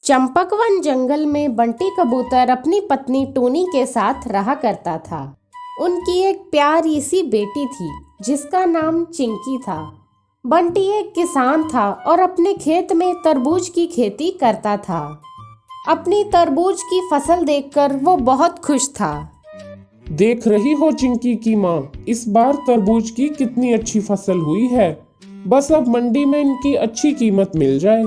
चंपकवन जंगल में बंटी कबूतर अपनी पत्नी टूनी के साथ रहा करता था। उनकी एक प्यारी सी बेटी थी जिसका नाम चिंकी था। बंटी एक किसान था और अपने खेत में तरबूज की खेती करता था। अपनी तरबूज की फसल देखकर वो बहुत खुश था। देख रही हो चिंकी की माँ, इस बार तरबूज की कितनी अच्छी फसल हुई है। बस अब मंडी में इनकी अच्छी कीमत मिल जाए।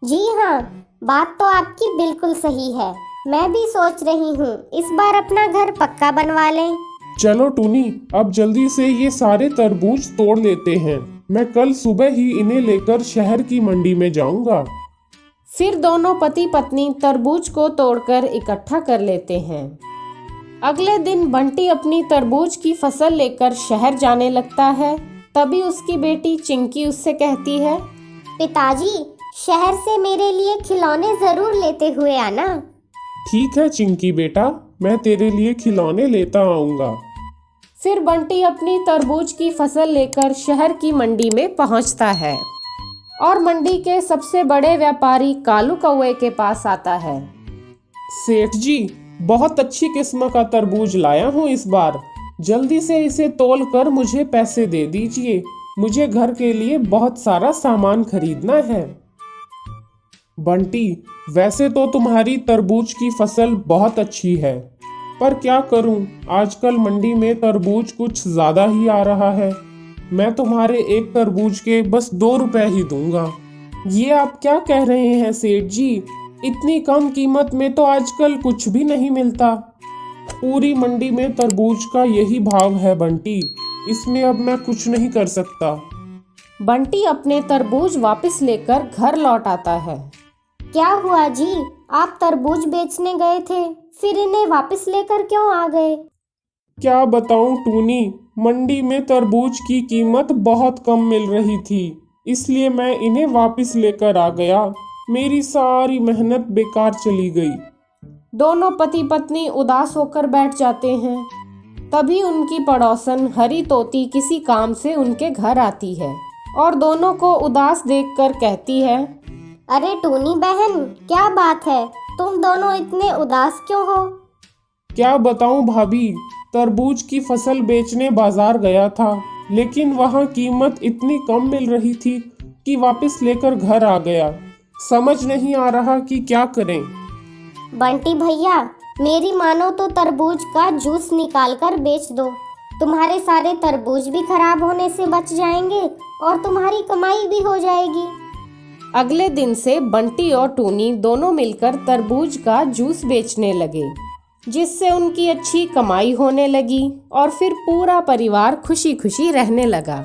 जी हाँ, बात तो आपकी बिल्कुल सही है। मैं भी सोच रही हूँ इस बार अपना घर पक्का बनवा लें। चलो टूनी, अब जल्दी से ये सारे तरबूज तोड़ लेते हैं। मैं कल सुबह ही इन्हें लेकर शहर की मंडी में जाऊंगा। फिर दोनों पति पत्नी तरबूज को तोड़कर इकट्ठा कर लेते हैं। अगले दिन बंटी अपनी तरबूज की फसल लेकर शहर जाने लगता है। तभी उसकी बेटी चिंकी उससे कहती है, पिताजी, शहर से मेरे लिए खिलौने जरूर लेते हुए आना। ठीक है चिंकी बेटा, मैं तेरे लिए खिलौने लेता आऊंगा। फिर बंटी अपनी तरबूज की फसल लेकर शहर की मंडी में पहुंचता है और मंडी के सबसे बड़े व्यापारी कालू कौवे के पास आता है। सेठ जी, बहुत अच्छी किस्म का तरबूज लाया हूँ इस बार। जल्दी से इसे तोल कर मुझे पैसे दे दीजिए। मुझे घर के लिए बहुत सारा सामान खरीदना है। बंटी, वैसे तो तुम्हारी तरबूज की फसल बहुत अच्छी है, पर क्या करूं, आजकल मंडी में तरबूज कुछ ज़्यादा ही आ रहा है। मैं तुम्हारे एक तरबूज के बस 2 रुपए ही दूंगा। ये आप क्या कह रहे हैं सेठ जी? इतनी कम कीमत में तो आजकल कुछ भी नहीं मिलता। पूरी मंडी में तरबूज का यही भाव है बंटी, इसमें अब मैं कुछ नहीं कर सकता। बंटी अपने तरबूज वापस लेकर घर लौट आता है। क्या हुआ जी? आप तरबूज बेचने गए थे, फिर इन्हें वापस लेकर क्यों आ गए? क्या बताऊं टूनी, मंडी में तरबूज की कीमत बहुत कम मिल रही थी, इसलिए मैं इन्हें वापस लेकर आ गया। मेरी सारी मेहनत बेकार चली गई। दोनों पति पत्नी उदास होकर बैठ जाते हैं। तभी उनकी पड़ोसन हरी तोती किसी काम से उनके घर आती है और दोनों को उदास देखकर कहती है, अरे टूनी बहन, क्या बात है? तुम दोनों इतने उदास क्यों हो? क्या बताऊं भाभी, तरबूज की फसल बेचने बाजार गया था, लेकिन वहां कीमत इतनी कम मिल रही थी कि वापस लेकर घर आ गया। समझ नहीं आ रहा कि क्या करें। बंटी भैया, मेरी मानो तो तरबूज का जूस निकाल कर बेच दो। तुम्हारे सारे तरबूज भी खराब होने से बच जाएंगे और तुम्हारी कमाई भी हो जाएगी। अगले दिन से बंटी और टूनी दोनों मिलकर तरबूज का जूस बेचने लगे, जिससे उनकी अच्छी कमाई होने लगी और फिर पूरा परिवार खुशी खुशी रहने लगा।